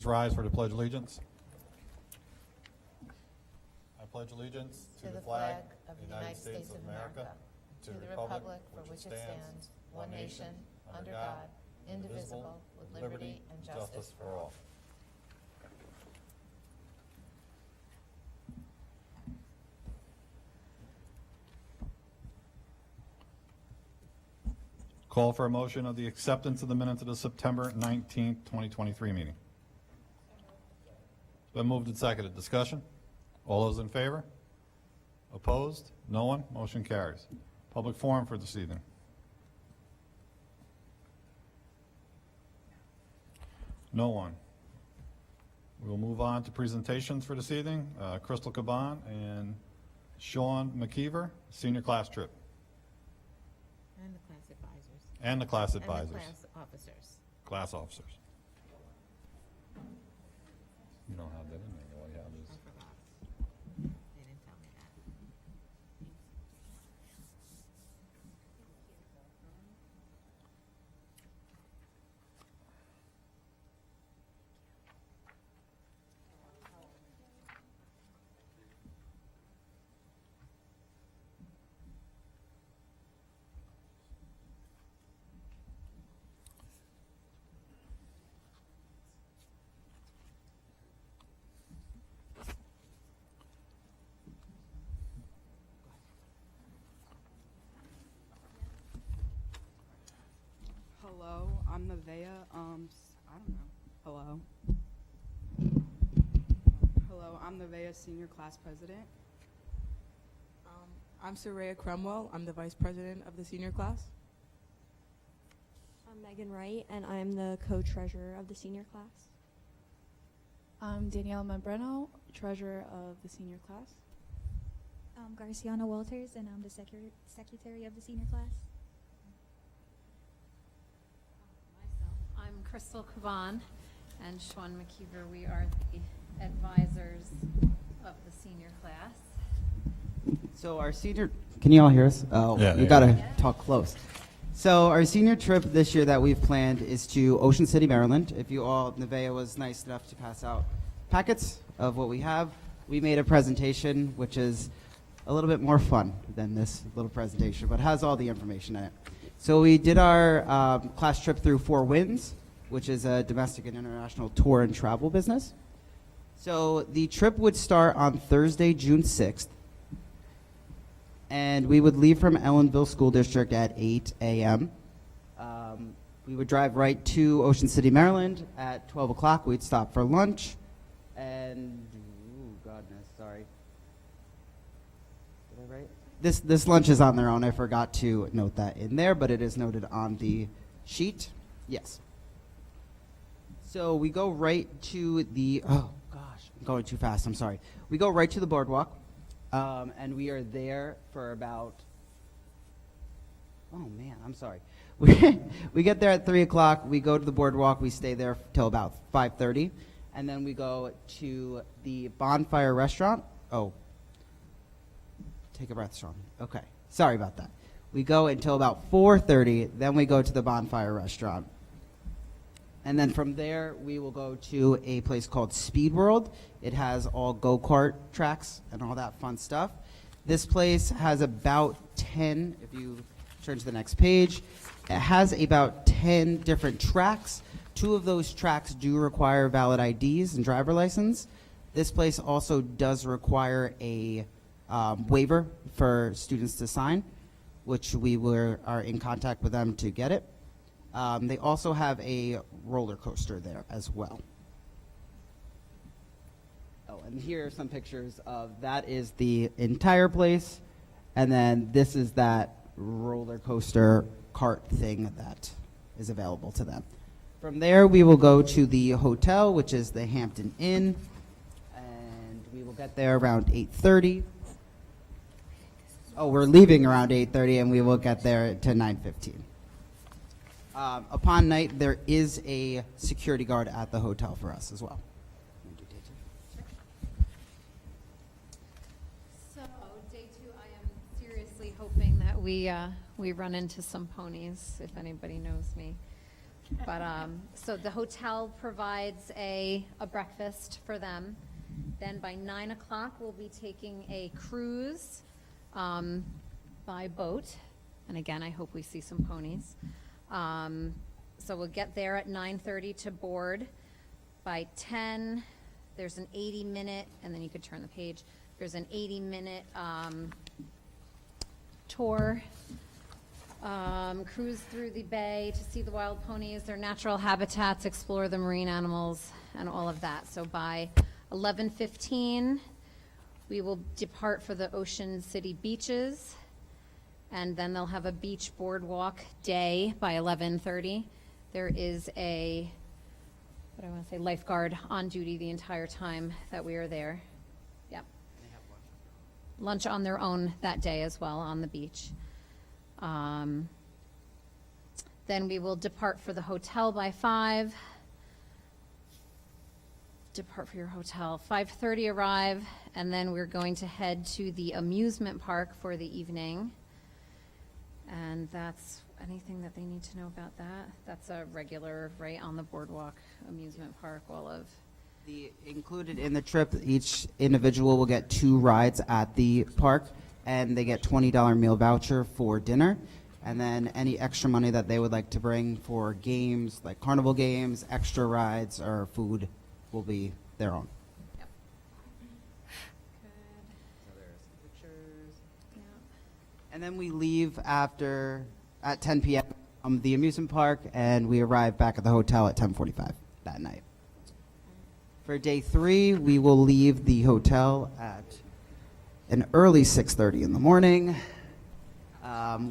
Rise for the Pledge of Allegiance. I pledge allegiance to the flag of the United States of America, to the republic for which it stands, one nation, under God, indivisible, with liberty and justice for all. Call for a motion of the acceptance of the minutes of the September 19th, 2023 meeting. Been moved and seconded. Discussion? All those in favor? Opposed? No one? Motion carries. Public forum for this evening. No one. We will move on to presentations for this evening. Crystal Caban and Sean McKeever, senior class trip. And the class advisors. And the class And advisors. the class officers. Class officers. You don't have that in there. All you have I is. forgot. They didn't tell me that. Hello, I'm Nevaeh. I don't know. Hello. Hello, I'm Nevaeh, senior class president. I'm Soraya Cromwell. I'm the vice president of the senior class. I'm Megan Wright, and I'm the co-treasurer of the senior class. I'm Danielle Membreno, treasurer of the senior class. I'm Garciana Walters, and I'm the secretary of the senior class. I'm Crystal Caban and Sean McKeever. We are the advisors of the senior class. So our senior, can you all hear us? Oh, Yeah, we yeah. gotta talk close. So our senior trip this year that we've planned is to Ocean City, Maryland. If you all, Nevaeh was nice enough to pass out packets of what we have. We made a presentation, which is a little bit more fun than this little presentation, but has all the information in it. So we did our class trip through Four Winds, which is a domestic and international tour and travel business. So the trip would start on Thursday, June 6th. And we would leave from Ellenville School District at 8 a.m. We would drive right to Ocean City, Maryland. At 12 o'clock, we'd stop for lunch. And, ooh, goodness, sorry. Did I write? This lunch is on their own. I forgot to note that in there, but it is noted on the sheet. Yes. So we go right to the, oh gosh, I'm going too fast, I'm sorry. We go right to the boardwalk. And we are there for about, oh man, I'm sorry. We get there at 3 o'clock, we go to the boardwalk, we stay there till about 5:30, and then we go to the Bonfire Restaurant. Oh, take a breath, Sean. Okay, sorry about that. We go until about 4:30, then we go to the Bonfire Restaurant. And then from there, we will go to a place called Speed World. It has all go-kart tracks and all that fun stuff. This place has about 10, if you turn to the next page, it has about 10 different tracks. 2 of those tracks do require valid IDs and driver license. This place also does require a waiver for students to sign, which we are in contact with them to get it. They also have a roller coaster there as well. Oh, and here are some pictures of that is the entire place, and then this is that roller coaster cart thing that is available to them. From there, we will go to the hotel, which is the Hampton Inn, and we will get there around 8:30. Oh, we're leaving around 8:30, and we will get there to 9:15. Upon night, there is a security guard at the hotel for us as well. So day 2, I am seriously hoping that we run into some ponies, if anybody knows me. But, so the hotel provides a breakfast for them. Then by 9 o'clock, we'll be taking a cruise by boat. And again, I hope we see some ponies. So we'll get there at 9:30 to board. By 10, there's an 80-minute, and then you could turn the page. There's an 80-minute tour. Cruise through the bay to see the wild ponies, their natural habitats, explore the marine animals, and all of that. So by 11:15, we will depart for the Ocean City beaches, and then they'll have a beach boardwalk day by 11:30. There is a, what do I want to say, lifeguard on duty the entire time that we are there. Yep. Lunch on their own that day as well on the beach. Then we will depart for the hotel by 5. Depart for your hotel. 5:30 arrive, and then we're going to head to the amusement park for the evening. And that's anything that they need to know about that. That's a regular, right on the boardwalk amusement park, all of. Included in the trip, each individual will get 2 rides at the park, and they get $20 meal voucher for dinner. And then any extra money that they would like to bring for games, like carnival games, extra rides, or food, will be their own. Yep. So there's some pictures. Yep. And then we leave at 10 p.m. from the amusement park, and we arrive back at the hotel at 10:45 that night. For day 3, we will leave the hotel at an early 6:30 in the morning.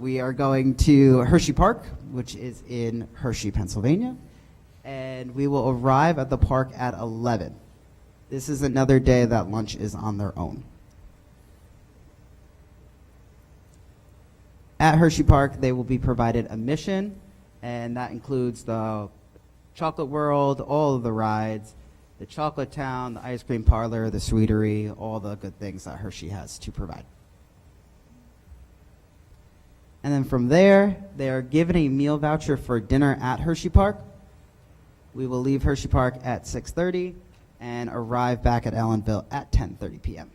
We are going to Hershey Park, which is in Hershey, Pennsylvania, and we will arrive at the park at 11. This is another day that lunch is on their own. At Hershey Park, they will be provided a mission, and that includes the Chocolate World, all of the rides, the Chocolate Town, the ice cream parlor, the sweetery, all the good things that Hershey has to provide. And then from there, they are given a meal voucher for dinner at Hershey Park. We will leave Hershey Park at 6:30 and arrive back at Ellenville at 10:30 p.m.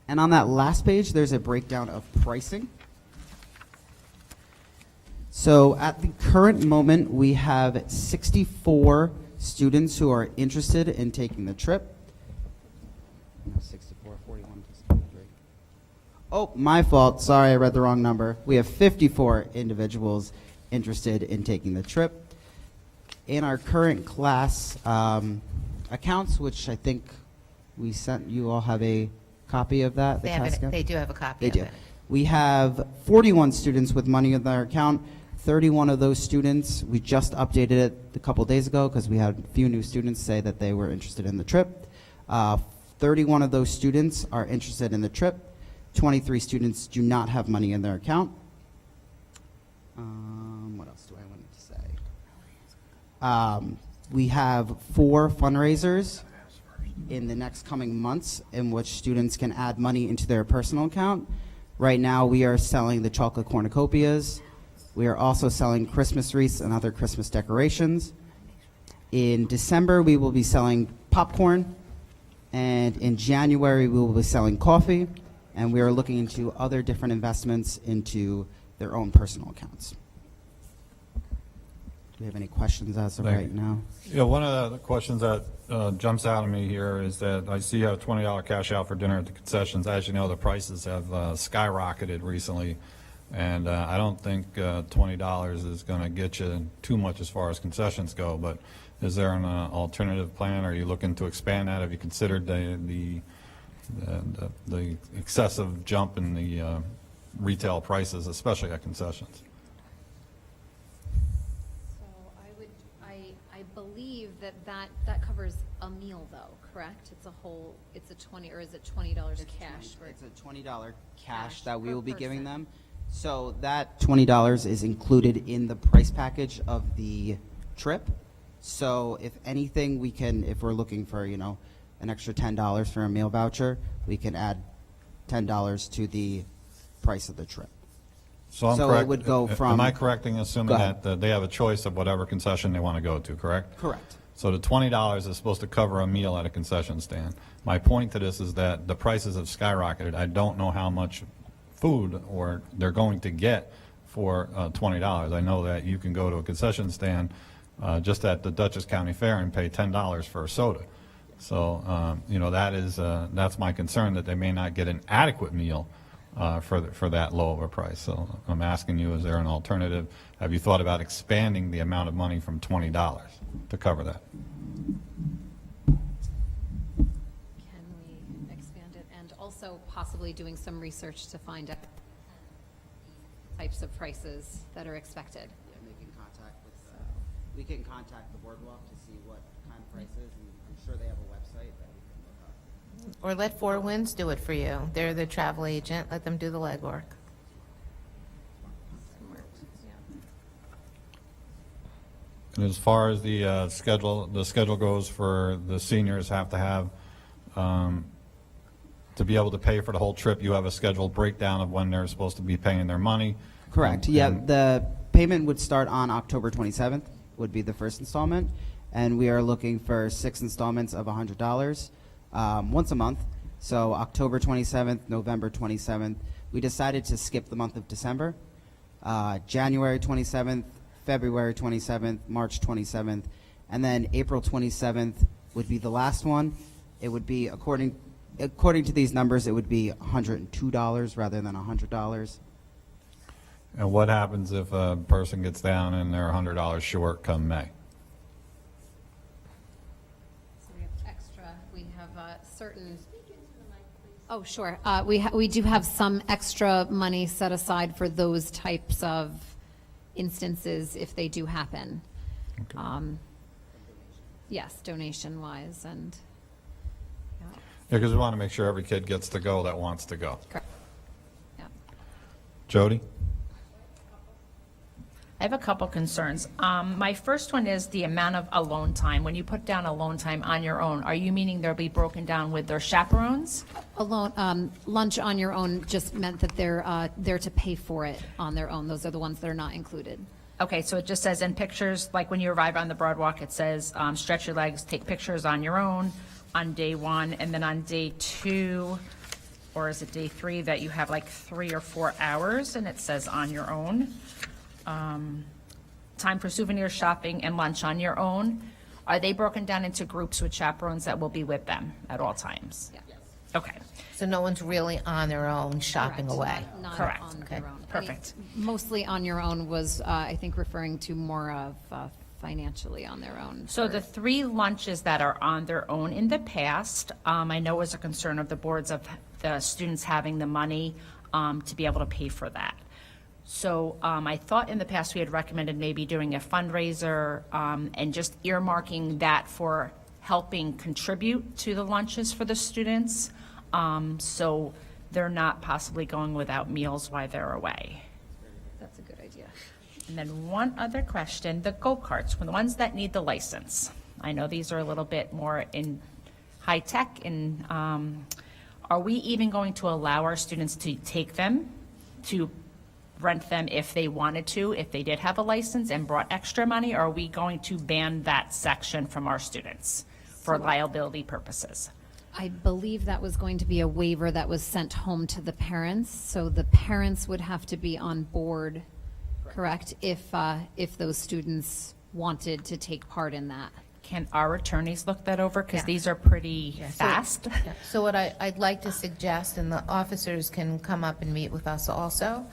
And on that last page, there's a breakdown of pricing. So at the current moment, we have 64 students who are interested in taking the trip. No, 64, 41, 63. Oh, my fault. Sorry, I read the wrong number. We have 54 individuals interested in taking the trip. In our current class accounts, which I think we sent, you all have a copy of that? They do have a copy of it. We have 41 students with money in their account. 31 of those students, we just updated it a couple days ago because we had a few new students say that they were interested in the trip. 31 of those students are interested in the trip. 23 students do not have money in their account. What else do I want to say? We have 4 fundraisers in the next coming months in which students can add money into their personal account. Right now we are selling the chocolate cornucopias. We are also selling Christmas wreaths and other Christmas decorations. In December we will be selling popcorn, and in January we will be selling coffee, and we are looking into other different investments into their own personal accounts. Do we have any questions as of right now? Yeah, one of the questions that jumps out at me here is that I see you have a $20 cash out for dinner at the concessions. As you know, the prices have skyrocketed recently, and I don't think $20 is going to get you too much as far as concessions go, but is there an alternative plan? Are you looking to expand that? Have you considered the excessive jump in the retail prices, especially at concessions? I believe that covers a meal though, correct? It's a 20, or is it $20 cash? It's a $20 cash that we will be giving them. So that $20 is included in the price package of the trip. So if anything, we can, if we're looking for, you know, an extra $10 for a meal voucher, we can add $10 to the price of the trip. So I'm So correct. it would go from. Am I correct in assuming Go ahead. that they have a choice of whatever concession they want to go to, correct? Correct. So the $20 is supposed to cover a meal at a concession stand. My point to this is that the prices have skyrocketed. I don't know how much food or they're going to get for $20. I know that you can go to a concession stand just at the Dutchess County Fair and pay $10 for a soda. So, you know, that's my concern, that they may not get an adequate meal for that low of a price. So I'm asking you, is there an alternative? Have you thought about expanding the amount of money from $20 to cover that? Can we expand it? And also possibly doing some research to find out types of prices that are expected. Yeah, making contact with, we can contact the boardwalk to see what kind of prices, and I'm sure they have a website that we can look up. Or let Four Winds do it for you. They're the travel agent. Let them do the legwork. And as far as the schedule goes for the seniors have to have, to be able to pay for the whole trip, you have a scheduled breakdown of when they're supposed to be paying their money. Correct. Yeah, the payment would start on October 27th, would be the first installment, and we are looking for 6 installments of $100 once a month. So October 27th, November 27th. We decided to skip the month of December. January 27th, February 27th, March 27th, and then April 27th would be the last one. It would be, according to these numbers, it would be $102 rather than $100. And what happens if a person gets down and they're $100 short come May? So we have extra, we have certain. Oh, sure. We do have some extra money set aside for those types of instances if they do happen. Okay. Yes, donation-wise and. Yeah. Yeah, because we want to make sure every kid gets to go that wants to go. Correct. Yeah. Jody? I have a couple concerns. My first one is the amount of alone time. When you put down alone time on your own, are you meaning they'll be broken down with their chaperones? Alone, lunch on your own just meant that they're there to pay for it on their own. Those are the ones that are not included. Okay, so it just says in pictures, like when you arrive on the boardwalk, it says stretch your legs, take pictures on your own on day 1, and then on day 2, or is it day 3, that you have like 3 or 4 hours, and it says on your own. Time for souvenir shopping and lunch on your own. Are they broken down into groups with chaperones that will be with them at all times? Yeah. Okay, So no one's really on their own shopping Correct. away. Not Correct. on Okay. their own. Perfect. Mostly on your own was, I think, referring to more of financially on their own. so for- the 3 lunches that are on their own in the past, I know was a concern of the boards of the students having the money to be able to pay for that. So I thought in the past we had recommended maybe doing a fundraiser and just earmarking that for helping contribute to the lunches for the students, so they're not possibly going without meals while they're away. That's a good idea. And then one other question, the go-karts, the ones that need the license. I know these are a little bit more in high-tech, and are we even going to allow our students to take them, to rent them if they wanted to, if they did have a license and brought extra money, or are we going to ban that section from our students for liability purposes? I believe that was going to be a waiver that was sent home to the parents, so the parents would have to be on board, correct? If those students wanted to take part in that. Can our attorneys look that over? Because Yeah. these are pretty Yeah, so- fast. So what I'd like to suggest, and the officers can come up and meet with us also,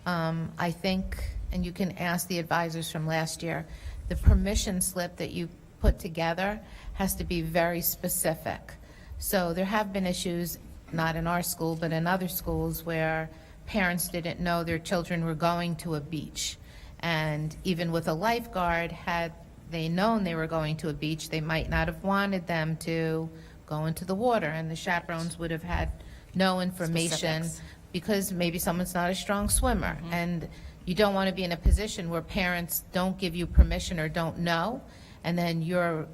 I think, and you can ask the advisors from last year, the permission slip that you put together has to be very specific. So there have been issues, not in our school, but in other schools, where parents didn't know their children were going to a beach. And even with a lifeguard, had they known they were going to a beach, they might not have wanted them to go into the water, and the chaperones would have had no information Specifics. because maybe someone's not a strong swimmer. And you don't want to be in a position where parents don't give you permission or don't know, and then you're,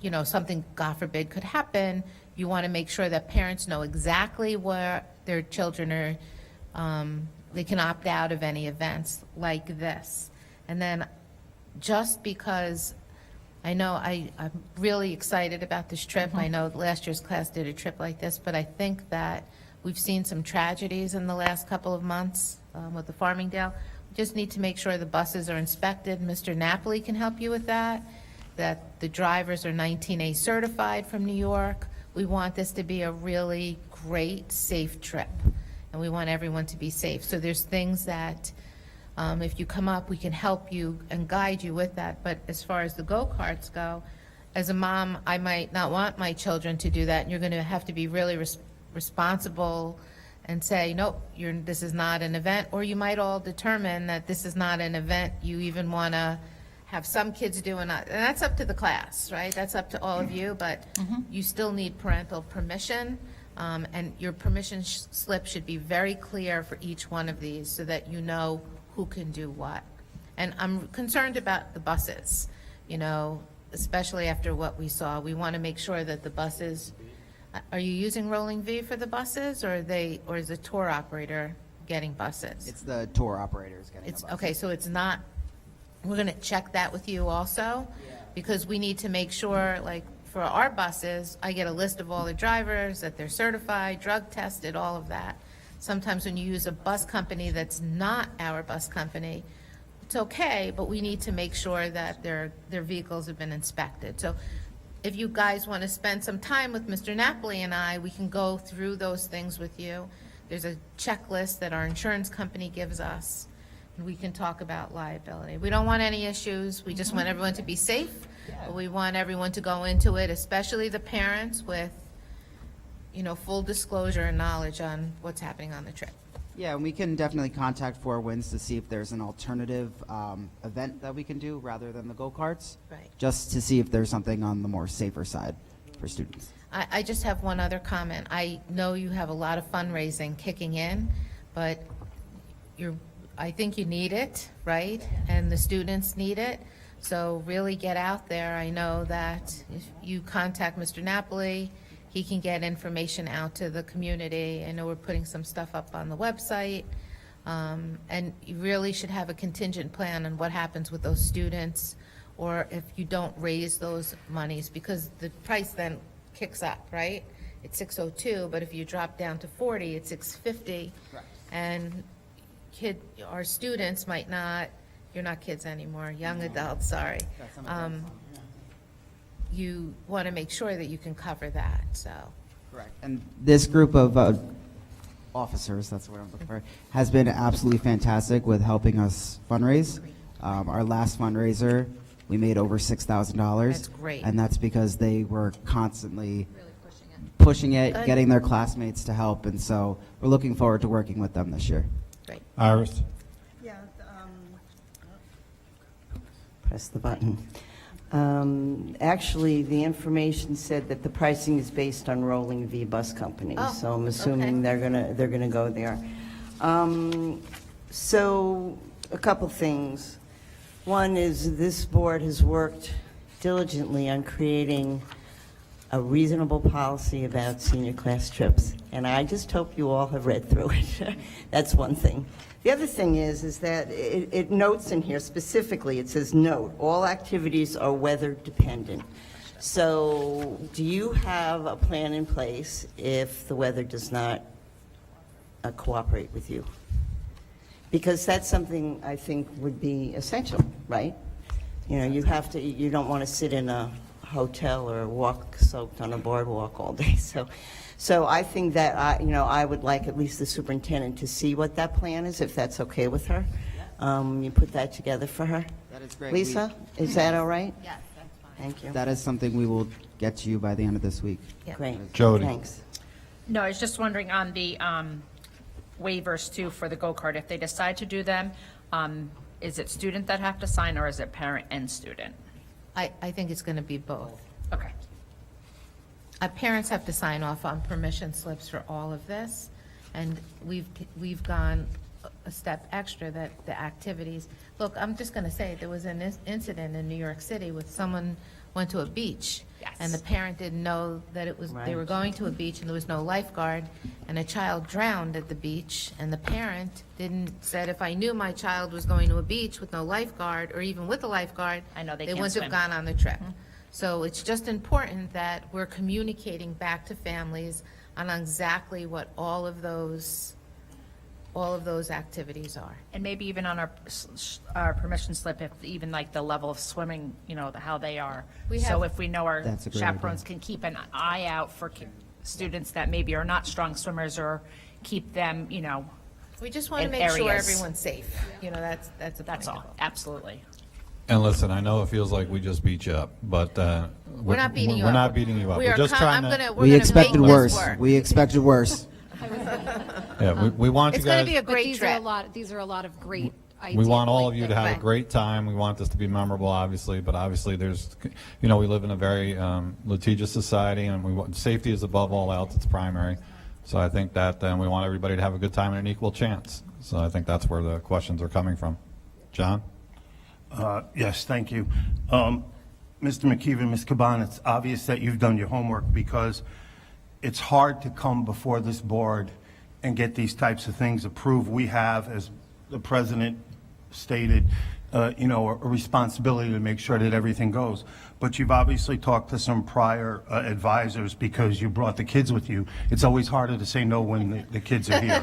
you know, something, God forbid, could happen. You want to make sure that parents know exactly where their children are, they can opt out of any events like this. And then just because I know I'm really excited about this trip. I know last year's class did a trip like this, but I think that we've seen some tragedies in the last couple of months with the Farmingdale. We just need to make sure the buses are inspected. Mr. Napoli can help you with that the drivers are 19A certified from New York. We want this to be a really great, safe trip, and we want everyone to be safe. So there's things that if you come up, we can help you and guide you with that. But as far as the go-karts go, as a mom, I might not want my children to do that, and you're going to have to be really responsible and say, nope, this is not an event. Or you might all determine that this is not an event you even want to have some kids do, and that's up to the class, right? That's up to all of you, but you still need parental permission. And your permission slip should be very clear for each one of these so that you know who can do what. And I'm concerned about the buses, especially after what we saw. We want to make sure that the buses, are you using Rolling V for the buses, or is the tour operator getting buses? It's the tour operators getting the buses. Okay, so it's not, we're going to check that with you also, because we need to make sure, like, for our buses, I get a list of all the drivers, that they're certified, drug tested, all of that. Sometimes when you use a bus company that's not our bus company, it's okay, but we need to make sure that their vehicles have been inspected. So if you guys want to spend some time with Mr. Napoli and I, we can go through those things with you. There's a checklist that our insurance company gives us, and we can talk about liability. We don't want any issues. We just want everyone to be safe. But we want everyone to go into it, especially the parents, with, full disclosure and knowledge on what's happening on the trip. Yeah, and we can definitely contact Four Winds to see if there's an alternative event that we can do rather than the go-karts. Right. Just to see if there's something on the more safer side for students. I just have one other comment. I know you have a lot of fundraising kicking in, but I think you need it, right? And the students need it. So really get out there. I know that if you contact Mr. Napoli, he can get information out to the community. I know we're putting some stuff up on the website. And you really should have a contingent plan on what happens with those students, or if you don't raise those monies, because the price then kicks up, right? It's $602, but if you drop down to $40, it's $650. Correct. And our students might not, you're not kids anymore, young adults, sorry. You want to make sure that you can cover that, so. Correct. And this group of officers, that's what I'm looking for, has been absolutely fantastic with helping us fundraise. Our last fundraiser, we made over $6,000. That's great. And that's because they were constantly pushing it, Good. getting their classmates to help. And so we're looking forward to working with them this year. Great. Iris? Yeah, press the button. Actually, the information said that the pricing is based on Rolling V bus companies, Oh, so I'm assuming okay. they're gonna go there. So, a couple things. One is this board has worked diligently on creating a reasonable policy about senior class trips, and I just hope you all have read through it. That's one thing. The other thing is that it notes in here specifically, it says, note, all activities are weather dependent. So do you have a plan in place if the weather does not cooperate with you? Because that's something I think would be essential, right? You don't want to sit in a hotel or walk soaked on a boardwalk all day. So I think that I would like at least the superintendent to see what that plan is, if that's okay with her. You put that together for her. That is great. Lisa, is that all right? Yes, that's fine. Thank you. That is something we will get to you by the end of this week. Yeah. Great. Jody. Thanks. No, I was just wondering on the waivers too for the go-kart, if they decide to do them, is it student that have to sign, or is it parent and student? I think it's going to be both. Okay. Parents have to sign off on permission slips for all of this, and we've gone a step extra, that the activities. Look, I'm just going to say, there was an incident in New York City with someone went to a beach. Yes. And the parent didn't know that it was, they were Right. going to a beach and there was no lifeguard, and a child drowned at the beach, and the parent said, if I knew my child was going to a beach with no lifeguard, or even with a lifeguard, I know they they can't wouldn't have swim. gone on the trip. So it's just important that we're communicating back to families on exactly what all of those activities are. And maybe even on our permission slip, if even like the level of swimming, how they are. We So have- if we know our That's a great chaperones idea. can keep an eye out for students that maybe are not strong swimmers, or keep them, We just want to In make sure areas. everyone's safe. That's a that's point of all, all. absolutely. And listen, I know it feels like we just beat you up, but We're not beating you we're up. not beating you up. We We're are just com- trying I'm to. gonna- we're We gonna expected make this worse. work. We expected worse. Yeah, we want you It's going guys. to be a But great these are a trip. lot, these are a lot of great ideas. We want all of you to have a Right. great time. We want this to be memorable, obviously, but obviously there's, we live in a very litigious society, and safety is above all else. It's primary. So I think that we want everybody to have a good time and an equal chance. So I think that's where the questions are coming from. John? Yes, thank you. Mr. McKeever, Ms. Caban, it's obvious that you've done your homework, because it's hard to come before this board and get these types of things approved. We have, as the president stated, a responsibility to make sure that everything goes. But you've obviously talked to some prior advisors, because you brought the kids with you. It's always harder to say no when the kids are here.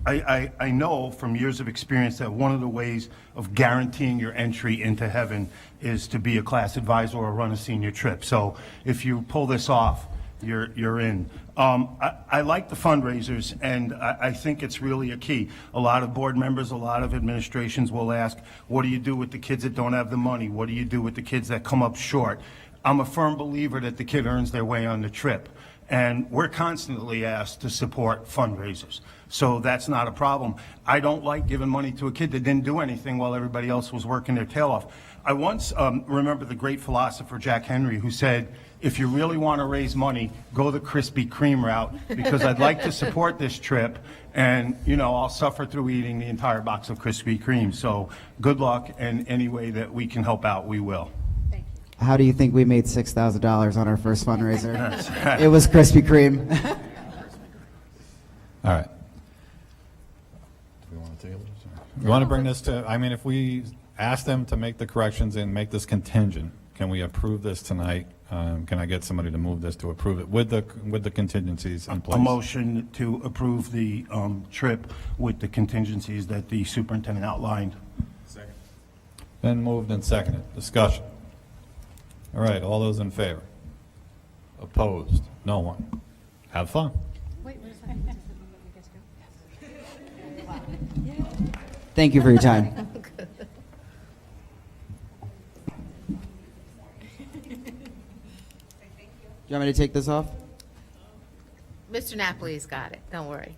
I know from years of experience that one of the ways of guaranteeing your entry into heaven is to be a class advisor or run a senior trip. So if you pull this off, you're in. I like the fundraisers, and I think it's really a key. A lot of board members, a lot of administrations will ask, what do you do with the kids that don't have the money? What do you do with the kids that come up short? I'm a firm believer that the kid earns their way on the trip. And we're constantly asked to support fundraisers. So that's not a problem. I don't like giving money to a kid that didn't do anything while everybody else was working their tail off. I once remember the great philosopher Jack Henry, who said, if you really want to raise money, go the Krispy Kreme route, because I'd like to support this trip, and I'll suffer through eating the entire box of Krispy Kreme. So good luck, and any way that we can help out, we will. How do you think we made $6,000 on our first fundraiser? It was Krispy Kreme. All right. Do we want to table this? We want to bring this to, if we ask them to make the corrections and make this contingent, can we approve this tonight? Can I get somebody to move this to approve it with the contingencies in place? A motion to approve the trip with the contingencies that the superintendent outlined. Been moved and seconded. Discussion. All right, all those in favor? Opposed? No one. Have fun. Thank you for your time. You want me to take this off? Mr. Napoli's got it, don't worry.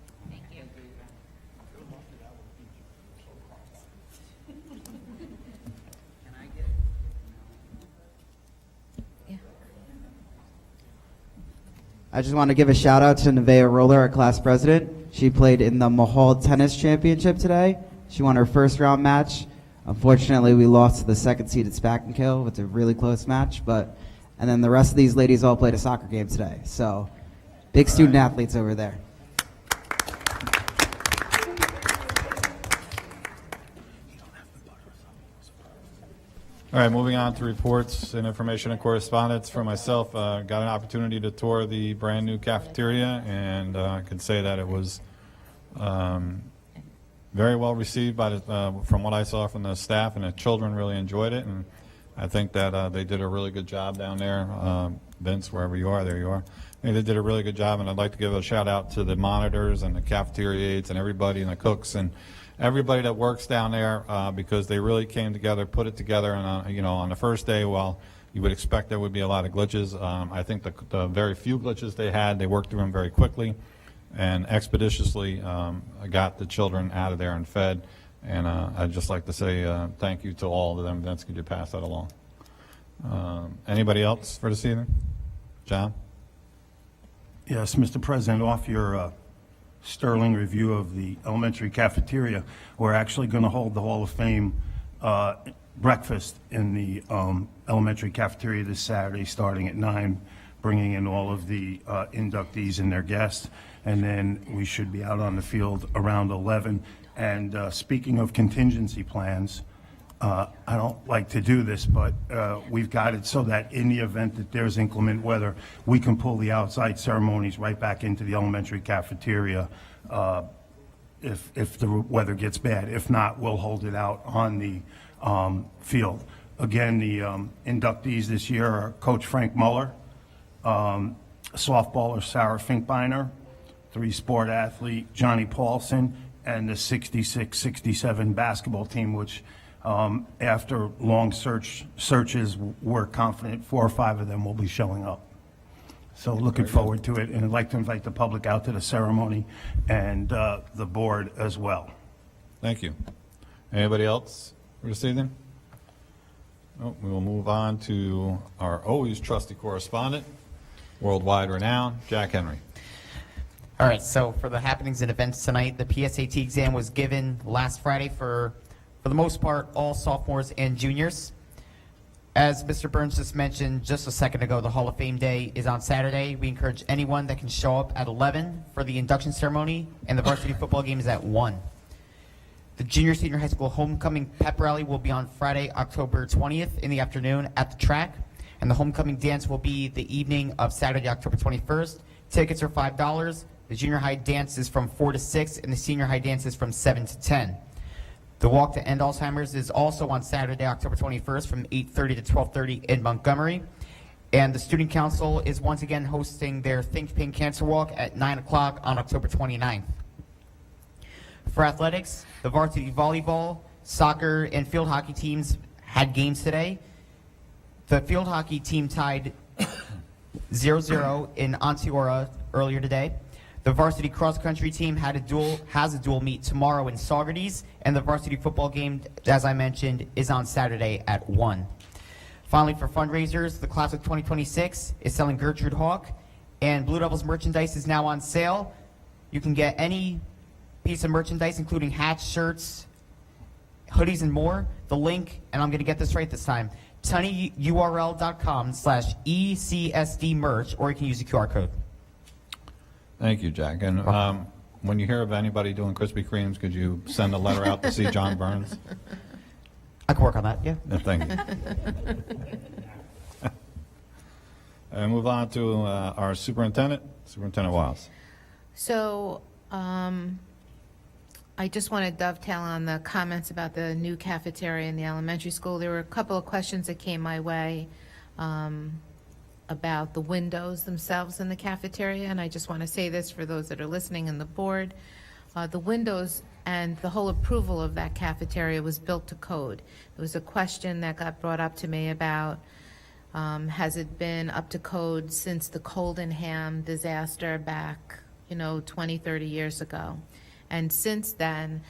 I just want to give a shout out to Nevaeh Roller, our class president. She played in the Mahal Tennis Championship today. She won her first round match. Unfortunately, we lost to the second seeded Spackenkill. It's a really close match, and then the rest of these ladies all played a soccer game today. So, big student athletes over there. All right, moving on to reports and information and correspondence. For myself, got an opportunity to tour the brand-new cafeteria, and I can say that it was very well received by from what I saw from the staff, and the children really enjoyed it, and I think that they did a really good job down there. Vince, wherever you are, there you are. I think they did a really good job, and I'd like to give a shout-out to the monitors and the cafeteria aides and everybody, and the cooks, and everybody that works down there, because they really came together, put it together, and on the first day, while you would expect there would be a lot of glitches, I think the very few glitches they had, they worked through them very quickly and expeditiously got the children out of there and fed. And I'd just like to say thank you to all of them. Vince, could you pass that along? Anybody else for this evening? John? Yes, Mr. President, off your sterling review of the elementary cafeteria, we're actually going to hold the Hall of Fame breakfast in the elementary cafeteria this Saturday, starting at 9, bringing in all of the inductees and their guests. And then we should be out on the field around 11. And speaking of contingency plans, I don't like to do this, but we've got it so that in the event that there's inclement weather, we can pull the outside ceremonies right back into the elementary cafeteria if the weather gets bad. If not, we'll hold it out on the field. Again, the inductees this year are Coach Frank Muller, softballer Sarah Finkbeiner, 3-sport athlete Johnny Paulson, and the 66-67 basketball team, which after long searches, we're confident 4 or 5 of them will be showing up. So looking forward to it, and I'd like to invite the public out to the ceremony and the board as well. Thank you. Anybody else for this evening? Oh, we will move on to our always trusty correspondent, worldwide renowned, Jack Henry. All right, so for the happenings and events tonight, the PSAT exam was given last Friday for the most part, all sophomores and juniors. As Mr. Burns just mentioned just a second ago, the Hall of Fame Day is on Saturday. We encourage anyone that can show up at 11 for the induction ceremony, and the varsity football game is at 1. The junior senior high school homecoming pep rally will be on Friday, October 20th in the afternoon at the track, and the homecoming dance will be the evening of Saturday, October 21st. Tickets are $5. The junior high dance is from 4 to 6, and the senior high dance is from 7 to 10. The Walk to End Alzheimer's is also on Saturday, October 21st from 8:30 to 12:30 in Montgomery. And the Student Council is once again hosting their Think Pink Cancer Walk at 9 o'clock on October 29th. For athletics, the varsity volleyball, soccer, and field hockey teams had games today. The field hockey team tied 0-0 in Onteora earlier today. The varsity cross-country team has a dual meet tomorrow in Saugerties, and the varsity football game, as I mentioned, is on Saturday at 1. Finally, for fundraisers, the class of 2026 is selling Gertrude Hawk, and Blue Devils merchandise is now on sale. You can get any piece of merchandise, including hats, shirts, hoodies, and more. The link, and I'm going to get this right this time, tinyurl.com/ECSD merch, or you can use the QR code. Thank you, Jack. And when you hear of anybody doing Krispy Kremes, could you send a letter out to see John Burns? I can work on that, yeah. Thank you. And move on to our superintendent, Superintendent Wiles. So I just want to dovetail on the comments about the new cafeteria in the elementary school. There were a couple of questions that came my way about the windows themselves in the cafeteria, and I just want to say this for those that are listening and the board. The windows and the whole approval of that cafeteria was built to code. There was a question that got brought up to me about has it been up to code since the Coldenham disaster back, 20, 30 years ago. And since then,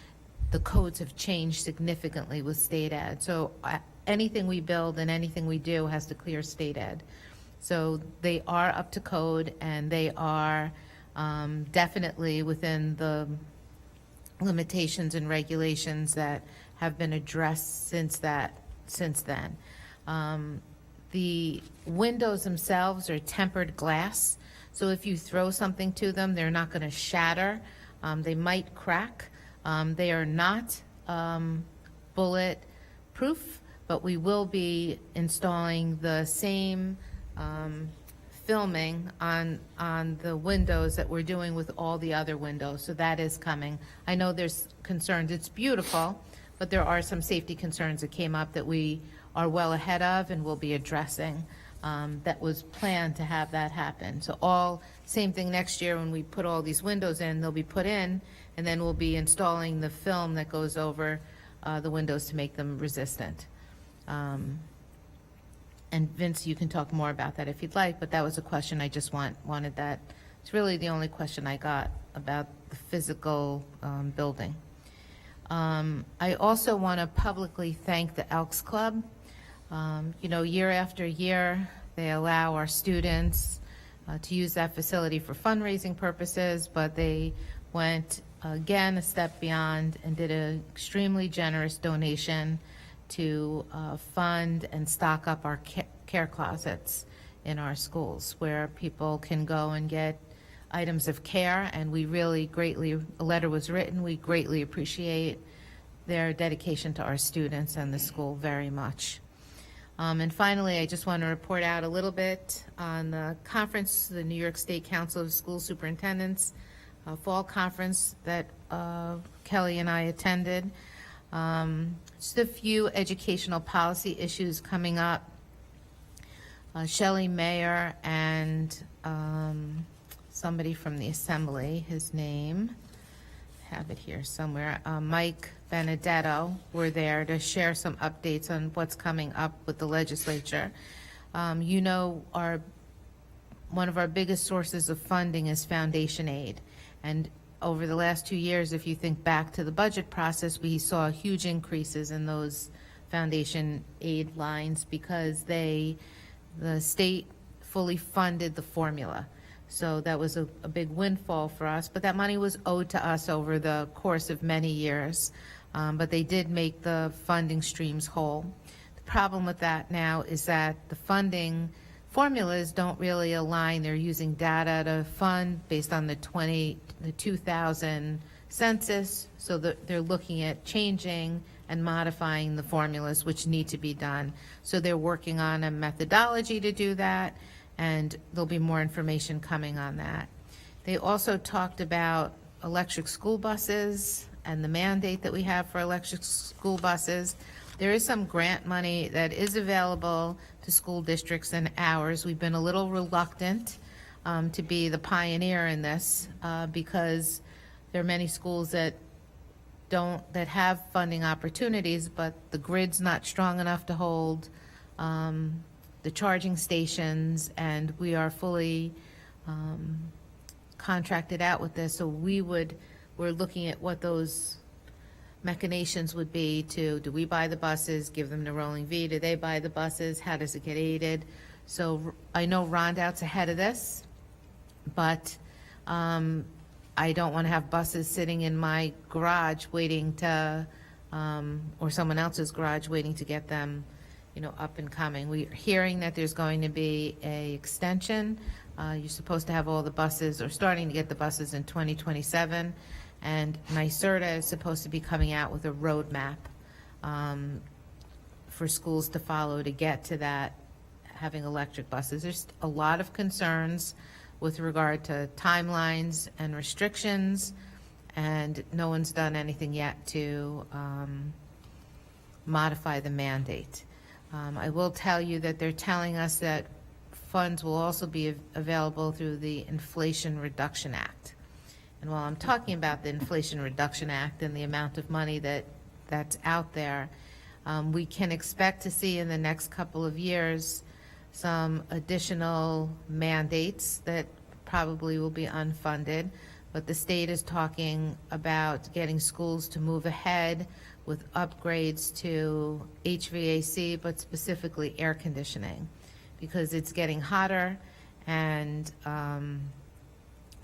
the codes have changed significantly with state ed. So anything we build and anything we do has to clear state ed. So they are up to code, and they are definitely within the limitations and regulations that have been addressed since then. The windows themselves are tempered glass, so if you throw something to them, they're not going to shatter. They might crack. They are not bullet proof, but we will be installing the same filming on the windows that we're doing with all the other windows, so that is coming. I know there's concerns. It's beautiful, but there are some safety concerns that came up that we are well ahead of and will be addressing. That was planned to have that happen. So same thing next year when we put all these windows in, they'll be put in, and then we'll be installing the film that goes over the windows to make them resistant. And Vince, you can talk more about that if you'd like, but that was a question I just wanted that. It's really the only question I got about the physical building. I also want to publicly thank the Elks Club. Year after year, they allow our students to use that facility for fundraising purposes, but they went again a step beyond and did an extremely generous donation to fund and stock up our care closets in our schools, where people can go and get items of care, and we really greatly, a letter was written, we greatly appreciate their dedication to our students and the school very much. And finally, I just want to report out a little bit on the conference, the New York State Council of School Superintendents fall conference that Kelly and I attended. Just a few educational policy issues coming up. Shelley Mayer and somebody from the Assembly, his name, I have it here somewhere, Mike Benedetto, were there to share some updates on what's coming up with the legislature. You know, one of our biggest sources of funding is foundation aid. And over the last 2 years, if you think back to the budget process, we saw huge increases in those foundation aid lines because the state fully funded the formula. So that was a big windfall for us, but that money was owed to us over the course of many years. But they did make the funding streams whole. The problem with that now is that the funding formulas don't really align. They're using data to fund based on the 2000 census, so they're looking at changing and modifying the formulas, which need to be done. So they're working on a methodology to do that, and there'll be more information coming on that. They also talked about electric school buses and the mandate that we have for electric school buses. There is some grant money that is available to school districts and ours. We've been a little reluctant to be the pioneer in this because there are many schools that have funding opportunities, but the grid's not strong enough to hold the charging stations, and we are fully contracted out with this. So we're looking at what those machinations would be do we buy the buses, give them to Rolling V, do they buy the buses, how does it get aided? So I know Rondout's ahead of this, but I don't want to have buses sitting in my garage waiting to, or someone else's garage waiting to get them, up and coming. We're hearing that there's going to be a extension. You're supposed to have all the buses, or starting to get the buses in 2027, and NYSERDA is supposed to be coming out with a roadmap for schools to follow to get to that, having electric buses. There's a lot of concerns with regard to timelines and restrictions, and no one's done anything yet to modify the mandate. I will tell you that they're telling us that funds will also be available through the Inflation Reduction Act. And while I'm talking about the Inflation Reduction Act and the amount of money that's out there, we can expect to see in the next couple of years some additional mandates that probably will be unfunded, but the state is talking about getting schools to move ahead with upgrades to HVAC, but specifically air conditioning, because it's getting hotter, and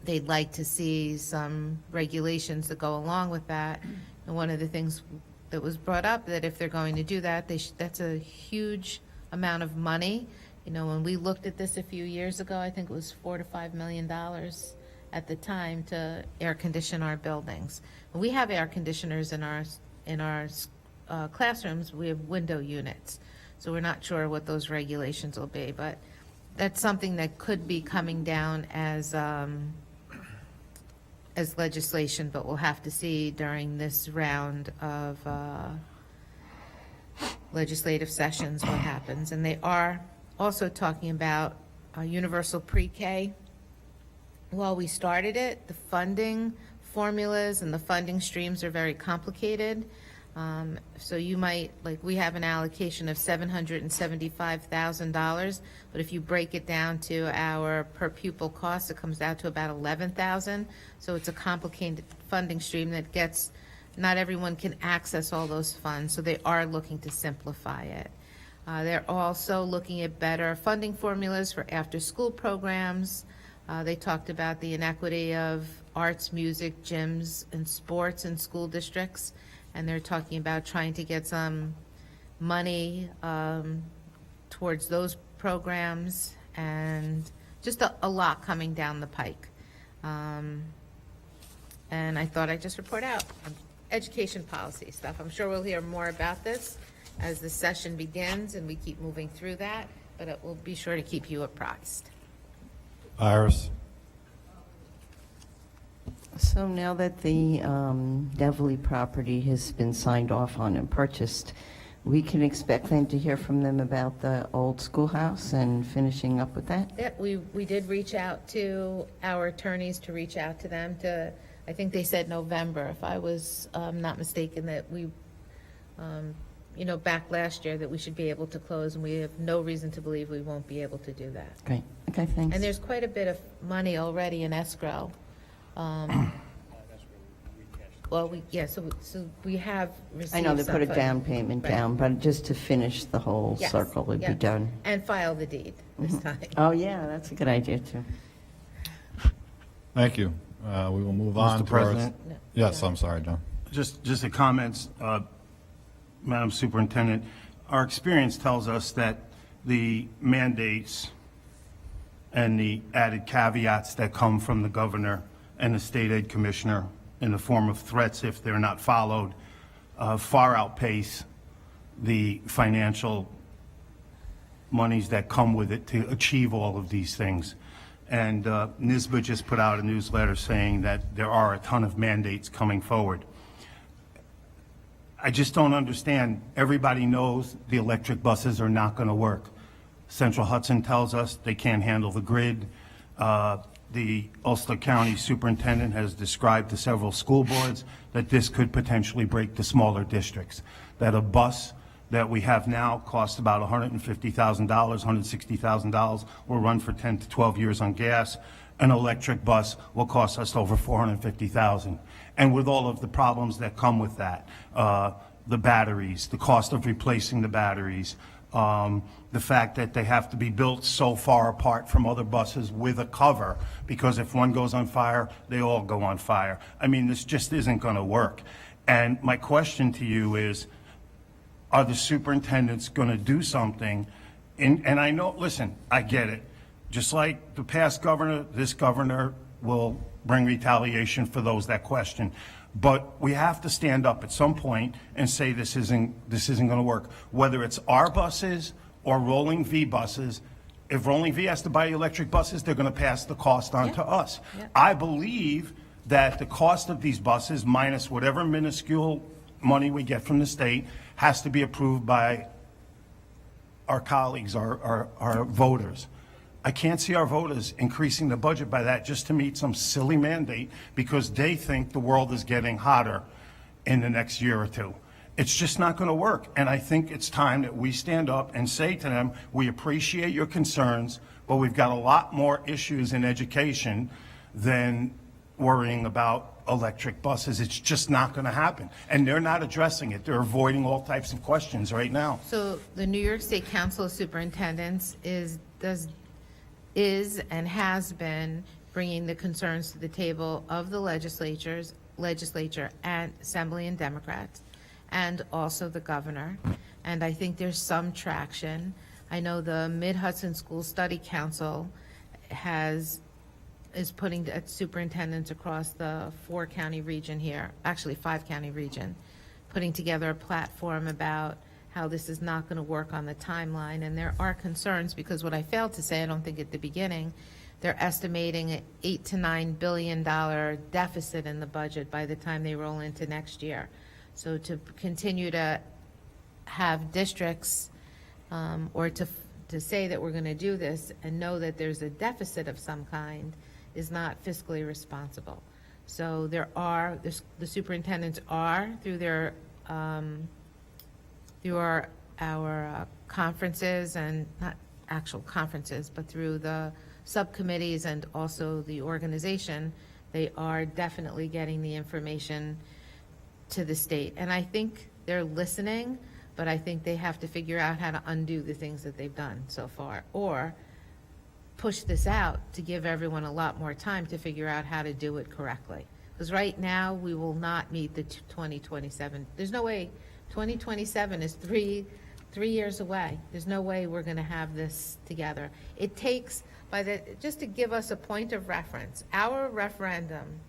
they'd like to see some regulations that go along with that. And one of the things that was brought up, that if they're going to do that, that's a huge amount of money. When we looked at this a few years ago, I think it was $4 to $5 million at the time to air condition our buildings. And we have air conditioners in our classrooms. We have window units, so we're not sure what those regulations will be, but that's something that could be coming down as legislation, but we'll have to see during this round of legislative sessions what happens. And they are also talking about universal pre-K. While we started it, the funding formulas and the funding streams are very complicated. So you might, we have an allocation of $775,000, but if you break it down to our per pupil cost, it comes out to about $11,000. So it's a complicated funding stream that not everyone can access all those funds, so they are looking to simplify it. They're also looking at better funding formulas for after-school programs. They talked about the inequity of arts, music, gyms, and sports in school districts, and they're talking about trying to get some money towards those programs, and just a lot coming down the pike. And I thought I'd just report out on education policy stuff. I'm sure we'll hear more about this as the session begins and we keep moving through that, but it will be sure to keep you apprised. Iris? So now that the Devley property has been signed off on and purchased, we can expect then to hear from them about the old schoolhouse and finishing up with that? Yeah, we did reach out to our attorneys to reach out to them to, I think they said November, if I was not mistaken, that we, back last year, that we should be able to close, and we have no reason to believe we won't be able to do that. Great. Okay, thanks. And there's quite a bit of money already in escrow. Well, so we have received I know they put a some down funding. payment Right. down, but just to finish the whole Yes, circle would yeah. be done. And file the deed this time. Oh, yeah, that's a good idea, too. Thank you. We will move on Mr. to our... President? Yes, I'm sorry, John. Just a comment, Madam Superintendent. Our experience tells us that the mandates and the added caveats that come from the governor and the state ed commissioner in the form of threats if they're not followed far outpace the financial monies that come with it to achieve all of these things. And NISBA just put out a newsletter saying that there are a ton of mandates coming forward. I just don't understand. Everybody knows the electric buses are not going to work. Central Hudson tells us they can't handle the grid. The Ulster County Superintendent has described to several school boards that this could potentially break the smaller districts, that a bus that we have now costs about $150,000, $160,000, will run for 10 to 12 years on gas. An electric bus will cost us over $450,000. And with all of the problems that come with that, the batteries, the cost of replacing the batteries, the fact that they have to be built so far apart from other buses with a cover, because if one goes on fire, they all go on fire. I mean, this just isn't going to work. And my question to you is, are the superintendents going to do something? And I know, listen, I get it. Just like the past governor, this governor will bring retaliation for those that question. But we have to stand up at some point and say this isn't going to work. Whether it's our buses or Rolling V buses, if Rolling V has to buy electric buses, they're going to pass the cost on to us. Yeah. I believe that the cost of these buses, minus whatever minuscule money we get from the state, has to be approved by our colleagues, our voters. I can't see our voters increasing the budget by that just to meet some silly mandate because they think the world is getting hotter in the next year or two. It's just not going to work. And I think it's time that we stand up and say to them, we appreciate your concerns, but we've got a lot more issues in education than worrying about electric buses. It's just not going to happen. And they're not addressing it. They're avoiding all types of questions right now. So the New York State Council of Superintendents is and has been bringing the concerns to the table of the legislature and Assembly and Democrats, and also the governor. And I think there's some traction. I know the Mid-Hudson School Study Council is putting superintendents across the 4-county region here, actually 5-county region, putting together a platform about how this is not going to work on the timeline. And there are concerns, because what I failed to say, I don't think at the beginning, they're estimating an $8 to $9 billion deficit in the budget by the time they roll into next year. So to continue to have districts, or to say that we're going to do this and know that there's a deficit of some kind is not fiscally responsible. So there are, the superintendents are, through their through our conferences, and not actual conferences, but through the subcommittees and also the organization, they are definitely getting the information to the state. And I think they're listening, but I think they have to figure out how to undo the things that they've done so far, or push this out to give everyone a lot more time to figure out how to do it correctly. Because right now, we will not meet the 2027. There's no way. 2027 is 3 years away. There's no way we're going to have this together. It takes, just to give us a point of reference, our referendum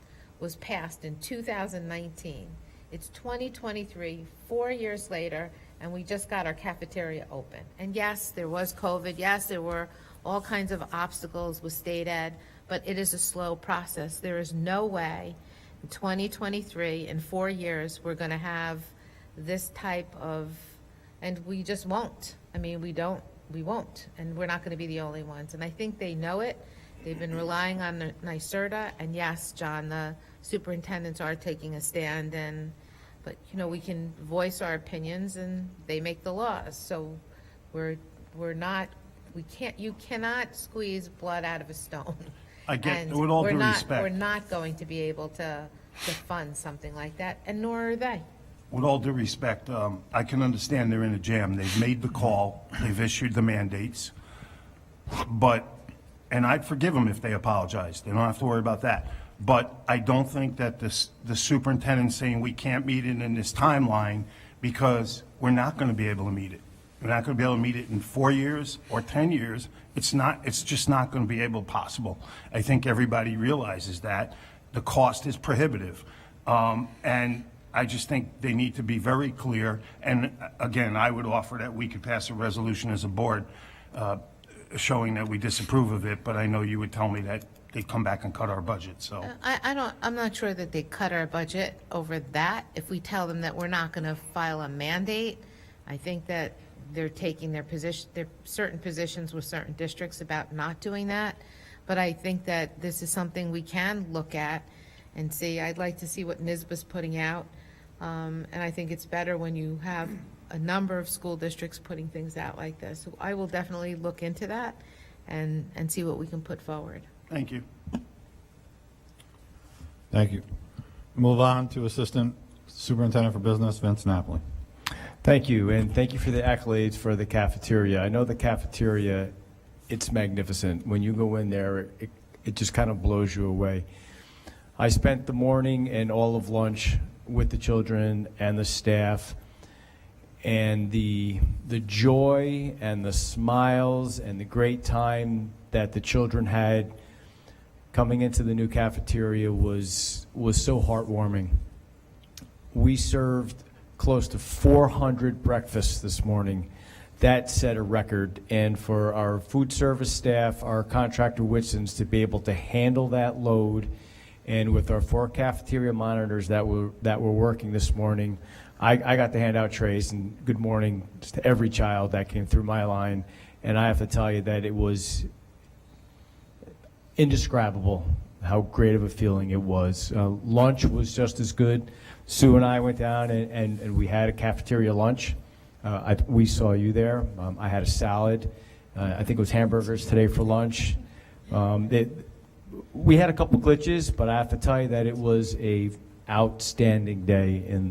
was passed in 2019. It's 2023, 4 years later, and we just got our cafeteria open. And yes, there was COVID. Yes, there were all kinds of obstacles with state ed, but it is a slow process. There is no way in 2023, in 4 years, we're going to have this type of, and we just won't. I mean, we won't, and we're not going to be the only ones. And I think they know it. They've been relying on NYSERDA, and yes, John, the superintendents are taking a stand, but we can voice our opinions, and they make the laws. So you cannot squeeze blood out of a stone. I get, And with all we're due not- respect. We're not going to be able to fund something like that, and nor are they. With all due respect, I can understand they're in a jam. They've made the call, they've issued the mandates, and I'd forgive them if they apologize. They don't have to worry about that. But I don't think that the superintendent saying we can't meet it in this timeline, because we're not going to be able to meet it. We're not going to be able to meet it in 4 years or 10 years. It's just not going to be possible. I think everybody realizes that. The cost is prohibitive. And I just think they need to be very clear. And again, I would offer that we could pass a resolution as a board showing that we disapprove of it, but I know you would tell me that they'd come back and cut our budget, so. I'm not sure that they cut our budget over that. If we tell them that we're not going to file a mandate, I think that they're taking their certain positions with certain districts about not doing that. But I think that this is something we can look at and see. I'd like to see what NYSBA's putting out. And I think it's better when you have a number of school districts putting things out like this. So I will definitely look into that and see what we can put forward. Thank you. Thank you. Move on to Assistant Superintendent for Business, Vince Napoli. Thank you, and thank you for the accolades for the cafeteria. I know the cafeteria, it's magnificent. When you go in there, it just kind of blows you away. I spent the morning and all of lunch with the children and the staff, and the joy and the smiles and the great time that the children had coming into the new cafeteria was so heartwarming. We served close to 400 breakfasts this morning. That set a record, and for our food service staff, our contractor Whitson's, to be able to handle that load, and with our 4 cafeteria monitors that were working this morning, I got to hand out trays and good morning to every child that came through my line, and I have to tell you that it was indescribable how great of a feeling it was. Lunch was just as good. Sue and I went down and we had a cafeteria lunch. We saw you there. I had a salad. I think it was hamburgers today for lunch. We had a couple glitches, but I have to tell you that it was a outstanding day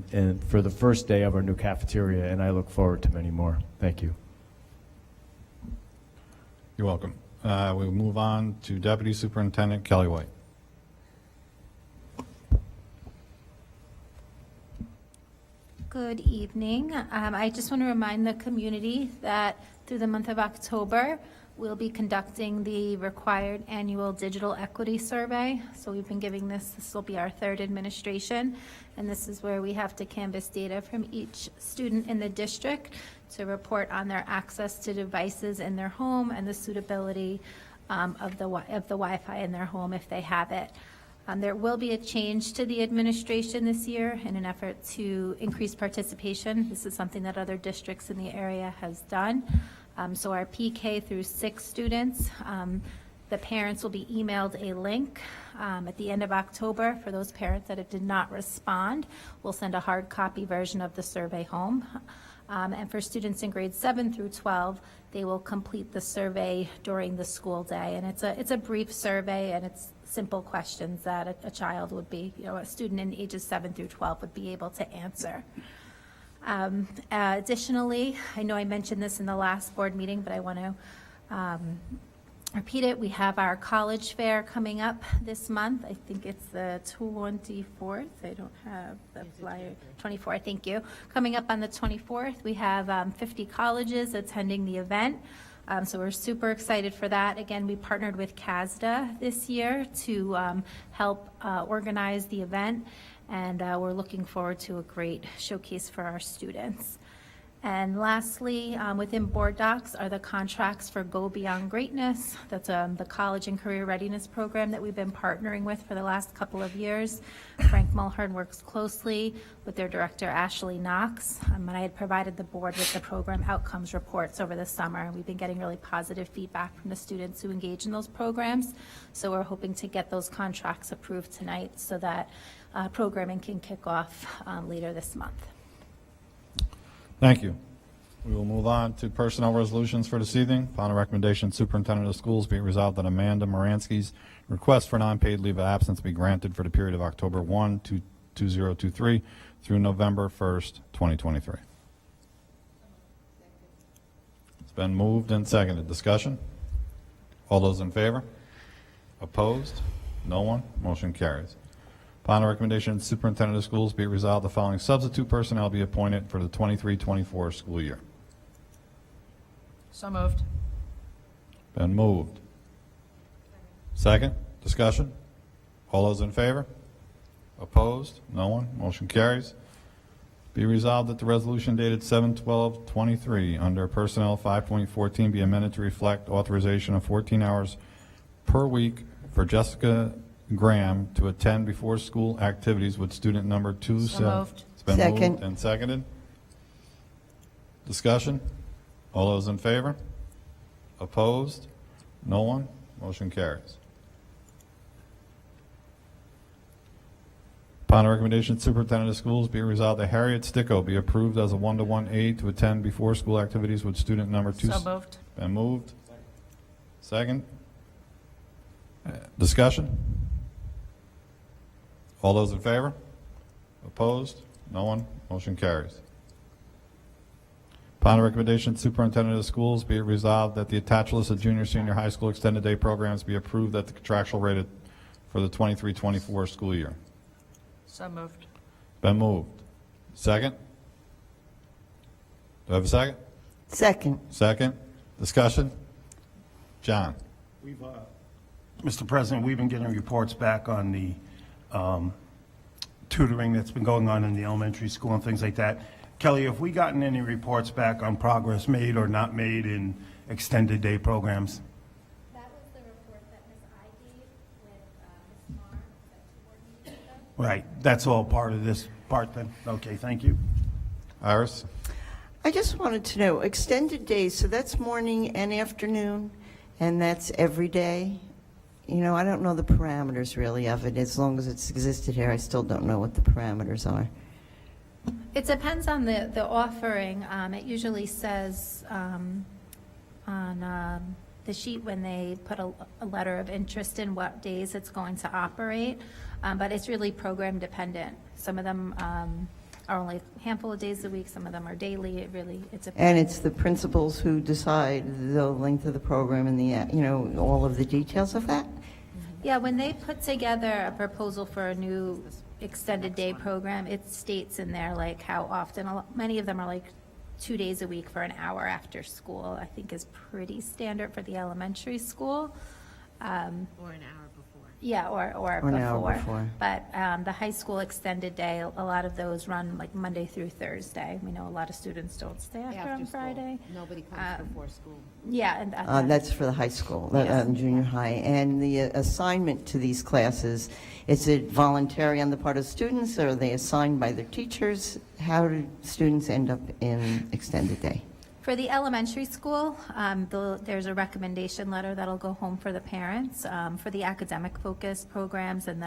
for the first day of our new cafeteria, and I look forward to many more. Thank you. You're welcome. We move on to Deputy Superintendent Kelly White. Good evening. I just want to remind the community that through the month of October, we'll be conducting the required annual digital equity survey. So we've been giving this will be our 3rd administration, and this is where we have to canvass data from each student in the district to report on their access to devices in their home and the suitability of the Wi-Fi in their home if they have it. There will be a change to the administration this year in an effort to increase participation. This is something that other districts in the area has done. So our PK through 6 students, the parents will be emailed a link at the end of October. For those parents that did not respond, we'll send a hard copy version of the survey home. And for students in grades 7 through 12, they will complete the survey during the school day. And it's a brief survey, and it's simple questions that a child would be, a student in ages 7 through 12 would be able to answer. Additionally, I know I mentioned this in the last board meeting, but I want to repeat it, we have our college fair coming up this month. I think it's the 24th. I don't have the flyer. 24th, thank you. Coming up on the 24th, we have 50 colleges attending the event. So we're super excited for that. Again, we partnered with CASDA this year to help organize the event, and we're looking forward to a great showcase for our students. And lastly, within board docs are the contracts for Go Beyond Greatness. That's the college and career readiness program that we've been partnering with for the last couple of years. Frank Mulhern works closely with their director, Ashley Knox. And I had provided the board with the program outcomes reports over the summer, and we've been getting really positive feedback from the students who engage in those programs. So we're hoping to get those contracts approved tonight so that programming can kick off later this month. Thank you. We will move on to personnel resolutions for this evening. Upon the recommendation, Superintendent of Schools, be it resolved that Amanda Moransky's request for non-paid leave of absence be granted for the period of October 1, 2023 through November 1st, 2023. It's been moved and seconded. Discussion? All those in favor? Opposed? No one? Motion carries. Upon the recommendation of the Superintendent of Schools, be it resolved the following substitute personnel be appointed for the 23-24 school year. So moved. Been moved. Second. Discussion? All those in favor? Opposed? No one? Motion carries. Be resolved that the resolution dated 7/12/23 under Personnel 5.14 be amended to reflect authorization of 14 hours per week for Jessica Graham to attend before school activities with student number 27. So moved. It's been Second. moved and seconded. Discussion? All those in favor? Opposed? No one? Motion carries. Upon the recommendation of the Superintendent of Schools, be it resolved that Harriet Sticko be approved as a 1-to-1 aide to attend before school activities with student number 2. So moved. Been moved. Second. Discussion? All those in favor? Opposed? No one? Motion carries. Upon the recommendation of the Superintendent of Schools, be it resolved that the attached list of junior, senior high school extended day programs be approved at the contractual rate for the 23-24 school year. So moved. Been moved. Second? Do I have a second? Second. Second. Discussion? John? We've, Mr. President, we've been getting reports back on the tutoring that's been going on in the elementary school and things like that. Kelly, have we gotten any reports back on progress made or not made in extended day programs? That was the report that Ms. I gave with Ms. Marr, that coordinated them. Right, that's all part of this part then? Okay, thank you. Iris? I just wanted to know, extended days, so that's morning and afternoon, and that's every day? You know, I don't know the parameters really of it. As long as it's existed here, I still don't know what the parameters are. It depends on the offering. It usually says on the sheet when they put a letter of interest in what days it's going to operate, but it's really program dependent. Some of them are only a handful of days a week, some of them are daily. It really, it's a. And it's the principals who decide the length of the program and the, you know, all of the details of that? Yeah, when they put together a proposal for a new extended day program, it states in there like how often, many of them are like 2 days a week for an hour after school, I think is pretty standard for the elementary school. Or an hour before. Yeah, or Or an hour before. before. But the high school extended day, a lot of those run like Monday through Thursday. We know a lot of students don't stay after on school. Friday. Nobody comes before school. Yeah, and That's for the high school, Yeah. junior high. And the assignment to these classes, is it voluntary on the part of students, or are they assigned by their teachers? How do students end up in extended day? for the elementary school, there's a recommendation letter that'll go home for the parents. For the academic focused programs and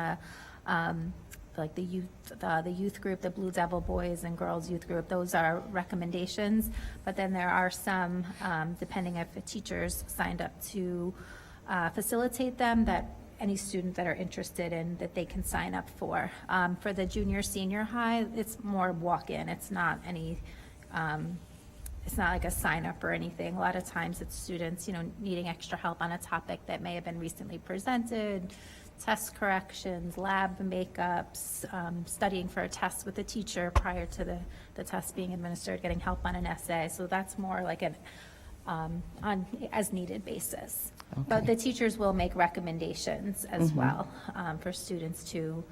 like the youth group, the Blue Devil Boys and Girls Youth Group, those are recommendations. But then there are some, depending if the teachers signed up to facilitate them, that any student that are interested in that they can sign up for. For the junior, senior high, it's more walk-in. It's not any it's not like a sign up or anything. A lot of times it's students, needing extra help on a topic that may have been recently presented, test corrections, lab makeups, studying for a test with a teacher prior to the test being administered, getting help on an essay. So that's more like an on as needed basis. But the teachers will make recommendations as well for students to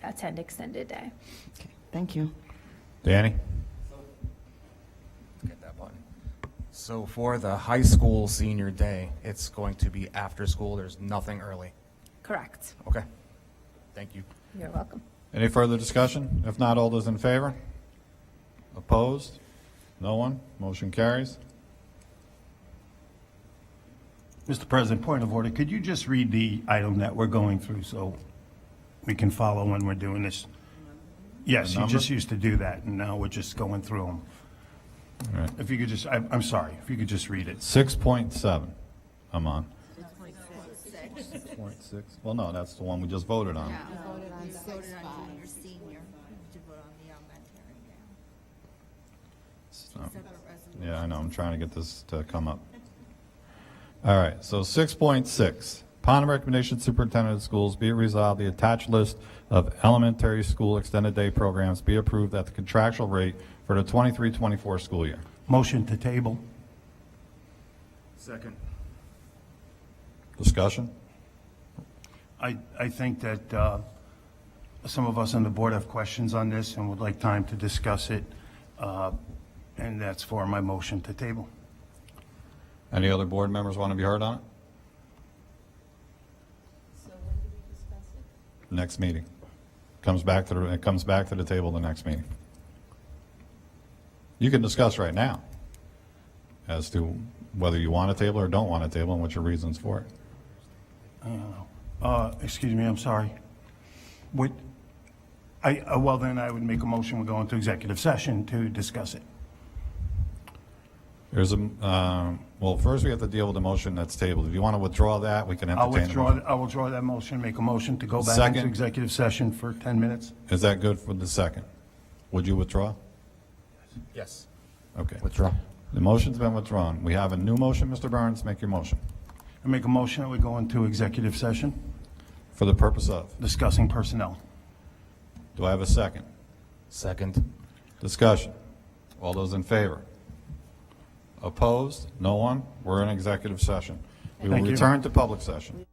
attend extended day. Okay, thank you. Danny? Get that button. So for the high school senior day, it's going to be after school. There's nothing early. Correct. Okay. Thank you. You're welcome. Any further discussion? If not, all those in favor? Opposed? No one? Motion carries. Mr. President, point of order, could you just read the item that we're going through so we can follow when we're doing this? Yes, you just used to do that, and now we're just going through them. All right. If you could just, I'm sorry, if you could just read it. 6.7, I'm on. 6.6, well, no, that's the one we just voted on. Voted on junior, senior, to vote on the elementary, Yeah, I know, I'm trying to get this to come up. All right, so 6.6, upon the recommendation of superintendent of schools, be it resolved, the attached list of elementary school extended day programs be approved at the contractual rate for the 23-24 school year. Motion to table. Second. Discussion? I think that some of us on the board have questions on this and would like time to discuss it, and that's for my motion to table. Any other board members want to be heard on it? Next meeting. It comes back to the table the next meeting. You can discuss right now as to whether you want a table or don't want a table and what your reasons for it. I don't know. Excuse me, I'm sorry. Well, then I would make a motion, we go into executive session to discuss it. There's well, first we have to deal with the motion that's tabled. If you want to withdraw that, we can entertain a motion. I'll withdraw that motion, make a motion to go back Second. into executive session for 10 minutes. Is that good for the second? Would you withdraw? Yes. Okay. Withdraw. The motion's been withdrawn. We have a new motion, Mr. Burns. Make your motion. I make a motion that we go into executive session For the purpose of? discussing personnel. Do I have a second? Second. Discussion. All those in favor? Opposed? No one? We're in executive session. We will Thank you. return to public session.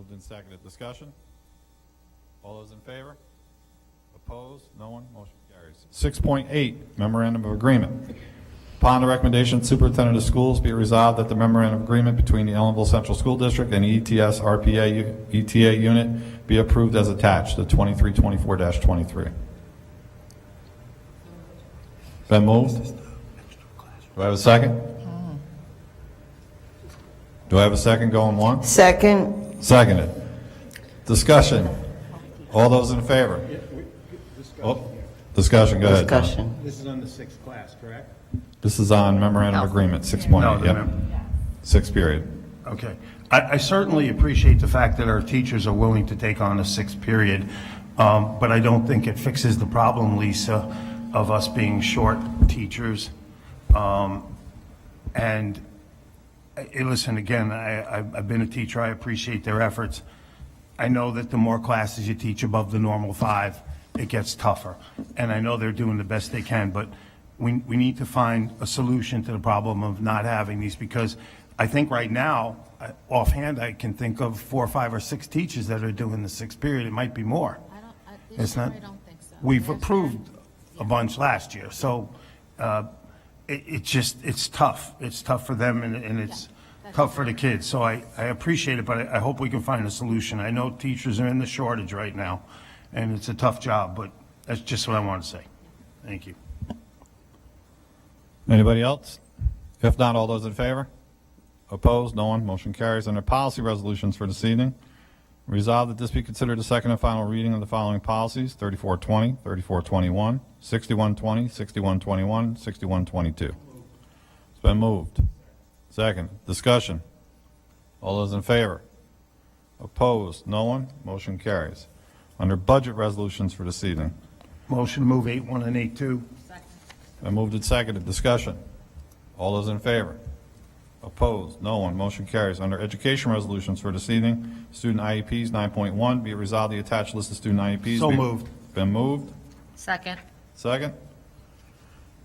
Moved and seconded. Discussion? All those in favor? Opposed? No one? Motion carries. 6.8, memorandum of agreement. Upon the recommendation of Superintendent of Schools, be it resolved that the memorandum of agreement between the Ellenville Central School District and ETS RPA ETA unit be approved as attached, the 2324-23. Been moved? Do I have a second? Do I have a second going once? Second. Seconded. Discussion. All those in favor? Oh, discussion, go ahead, John. Discussion. This is on the sixth class, correct? This is on memorandum of agreement, 6.8, yep. 6 period. Okay. I certainly appreciate the fact that our teachers are willing to take on a sixth period, but I don't think it fixes the problem, Lisa, of us being short teachers. Listen, again, I've been a teacher. I appreciate their efforts. I know that the more classes you teach above the normal 5, it gets tougher. And I know they're doing the best they can, but we need to find a solution to the problem of not having these, because I think right now, offhand, I can think of 4, 5, or 6 teachers that are doing the 6th period. It might be more. It's not. I don't think so. We've approved a bunch last year, so it's tough. It's tough for them, and it's tough for the kids. So I appreciate it, but I hope we can find a solution. I know teachers are in the shortage right now, and it's a tough job, but that's just what I want to say. Thank you. Anybody else? If not, all those in favor? Opposed? No one. Motion carries. Under policy resolutions for this evening, resolved that this be considered a second and final reading of the following policies: 3420, 3421, 6120, 6121, 6122. It's been moved. Second. Discussion. All those in favor? Opposed? No one. Motion carries. Under budget resolutions for this evening, Motion to move 8-1 and 8-2. been moved and seconded. Discussion. All those in favor? Opposed? No one. Motion carries. Under education resolutions for this evening, student IEPs 9.1, be it resolved the attached list of student IEPs. So moved. Been moved. Second. Second.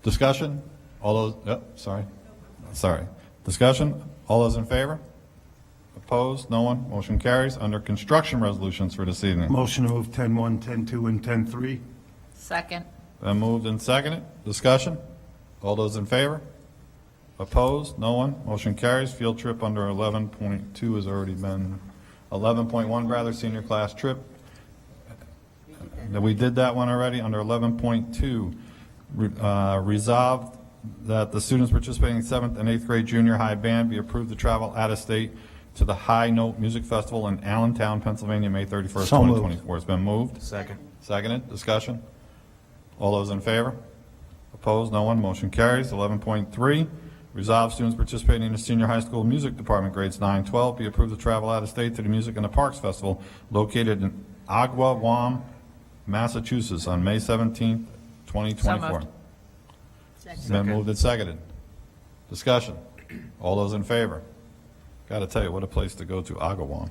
Discussion. All those, sorry. Discussion. All those in favor? Opposed? No one. Motion carries. Under construction resolutions for this evening, Motion to move 10-1, 10-2, and 10-3. Second. been moved and seconded. Discussion. All those in favor? Opposed? No one. Motion carries. Field trip under 11.2 has already been, 11.1 rather, senior class trip. We did that one already. Under 11.2, resolved that the students participating in 7th and 8th grade junior high band be approved to travel out of state to the High Note Music Festival in Allentown, Pennsylvania, May 31st, So moved. 2024. It's been moved. Second. Seconded. Discussion. All those in favor? Opposed? No one. Motion carries. 11.3, resolve students participating in the senior high school music department grades 9, 12 be approved to travel out of state to the Music in the Parks Festival located in Agawam, Massachusetts on May 17th, 2024. So moved. It's been moved and seconded. Discussion. All those in favor? Got to tell you, what a place to go to, Agawam.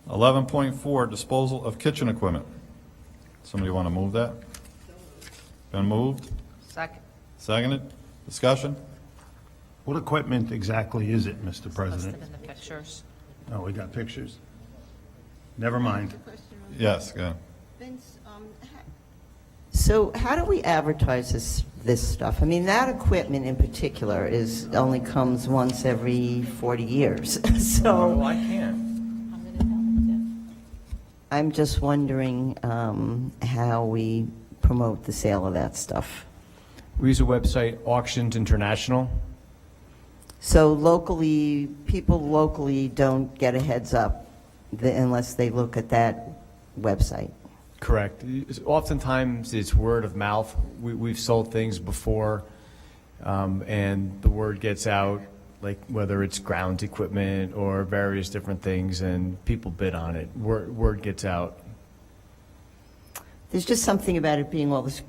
11.4, disposal of kitchen equipment. Somebody want to move that? Been moved? Second. Seconded? Discussion? What equipment exactly is it, Mr. President? Listed in the pictures. Oh, we got pictures? Never mind. Yes, go ahead. Vince, so how do we advertise this stuff? I mean, that equipment in particular only comes once every 40 years. So I can't. I'm just wondering how we promote the sale of that stuff. We use a website, Auctions International. So locally, people locally don't get a heads up unless they look at that website. Correct. Oftentimes, it's word of mouth. We've sold things before, and the word gets out, like whether it's ground equipment or various different things, and people bid on it. Word gets out. There's just something about it being all this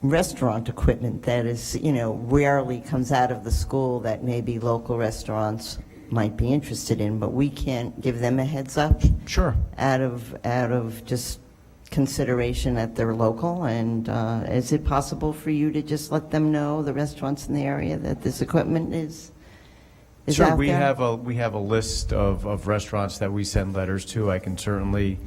restaurant equipment that is, rarely comes out of the school that maybe local restaurants might be interested in, but we can't give them a heads up. Sure. Out of just consideration that they're local, and is it possible for you to just let them know, the restaurants in the area, that this equipment is is Sure, out we there? have a list of restaurants that we send letters to. I can certainly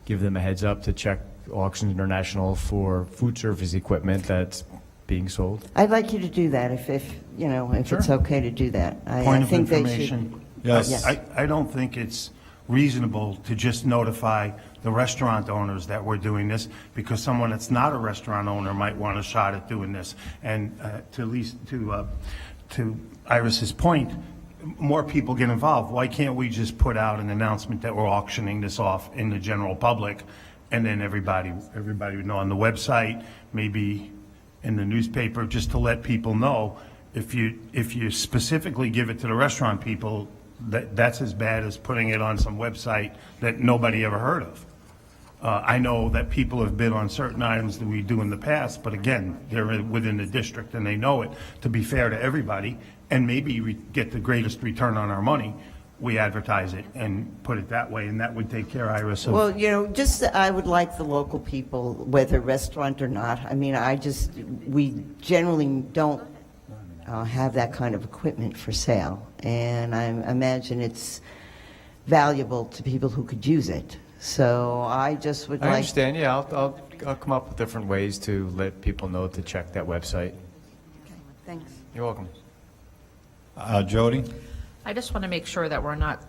give them a heads up to check Auctions International for food service equipment that's being sold. I'd like you to do that if it's Sure. okay to do that. Point I of think they information. should. Yes. I don't think it's reasonable to just notify the restaurant owners that we're doing this, because someone that's not a restaurant owner might want a shot at doing this. And to Iris's point, more people get involved. Why can't we just put out an announcement that we're auctioning this off in the general public, and then everybody would know on the website, maybe in the newspaper, just to let people know. If you specifically give it to the restaurant people, that's as bad as putting it on some website that nobody ever heard of. I know that people have bid on certain items that we do in the past, but again, they're within the district and they know it. To be fair to everybody, and maybe we get the greatest return on our money, we advertise it and put it that way, and that would take care, Iris, of... Well, I would like the local people, whether restaurant or not. I mean, we generally don't have that kind of equipment for sale, and I imagine it's valuable to people who could use it. So I just would I like... understand, yeah, I'll come up with different ways to let people know to check that website. Thanks. You're welcome. Jody? I just want to make sure that we're not,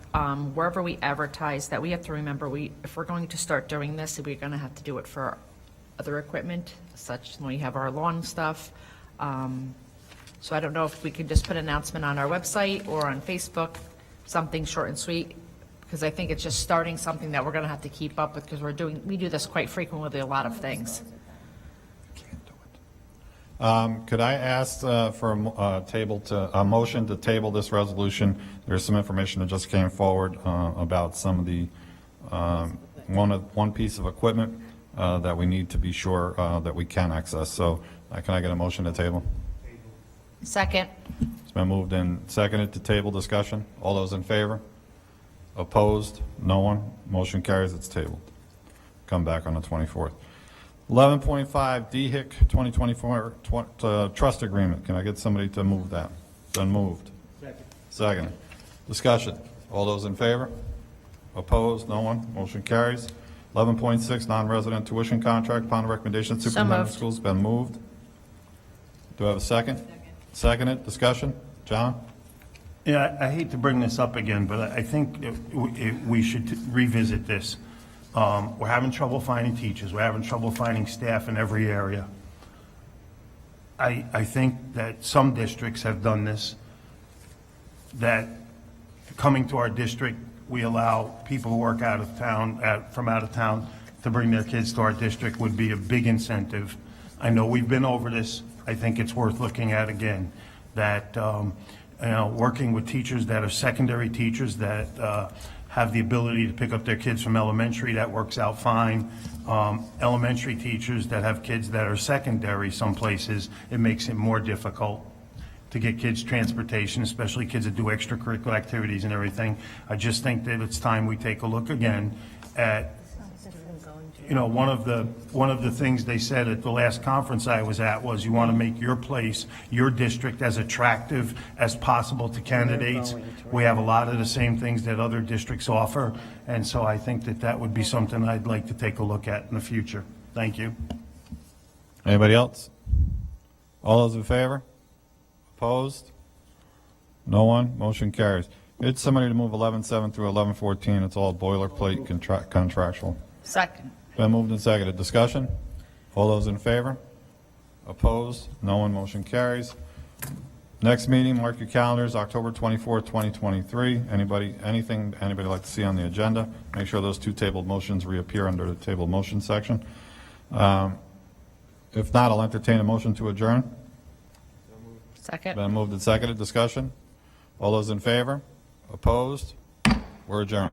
wherever we advertise, that we have to remember, if we're going to start doing this, we're going to have to do it for other equipment, such when we have our lawn stuff. So I don't know if we could just put an announcement on our website or on Facebook, something short and sweet, because I think it's just starting something that we're going to have to keep up with, because we do this quite frequently with a lot of things. Could I ask for a motion to table this resolution? There's some information that just came forward about some of the, one piece of equipment that we need to be sure that we can access. So can I get a motion to table? Second. It's been moved and seconded to table discussion. All those in favor? Opposed? No one? Motion carries. It's tabled. Come back on the 24th. 11.5 DHIC 2024 trust agreement. Can I get somebody to move that? Been moved. Second. Discussion. All those in favor? Opposed? No one? Motion carries. 11.6 non-resident tuition contract upon recommendation of superintendent of schools. Been moved. Do I have a second? Seconded. Discussion. John? Yeah, I hate to bring this up again, but I think we should revisit this. We're having trouble finding teachers. We're having trouble finding staff in every area. I think that some districts have done this, that coming to our district, we allow people who work out of town, from out of town, to bring their kids to our district would be a big incentive. I know we've been over this. I think it's worth looking at again, that working with teachers that are secondary teachers that have the ability to pick up their kids from elementary, that works out fine. Elementary teachers that have kids that are secondary some places, it makes it more difficult to get kids transportation, especially kids that do extracurricular activities and everything. I just think that it's time we take a look again at, one of the things they said at the last conference I was at was you want to make your place, your district, as attractive as possible to candidates. We have a lot of the same things that other districts offer, and so I think that would be something I'd like to take a look at in the future. Thank you. Anybody else? All those in favor? Opposed? No one? Motion carries. Get somebody to move 11.7 through 11.14. It's all boilerplate contractual. Second. Been moved and seconded. Discussion? All those in favor? Opposed? No one. Motion carries. Next meeting, mark your calendars, October 24th, 2023. Anything anybody like to see on the agenda? Make sure those two tabled motions reappear under the tabled motion section. If not, I'll entertain a motion to adjourn. Second. Been moved and seconded. Discussion? All those in favor? Opposed? We're adjourned.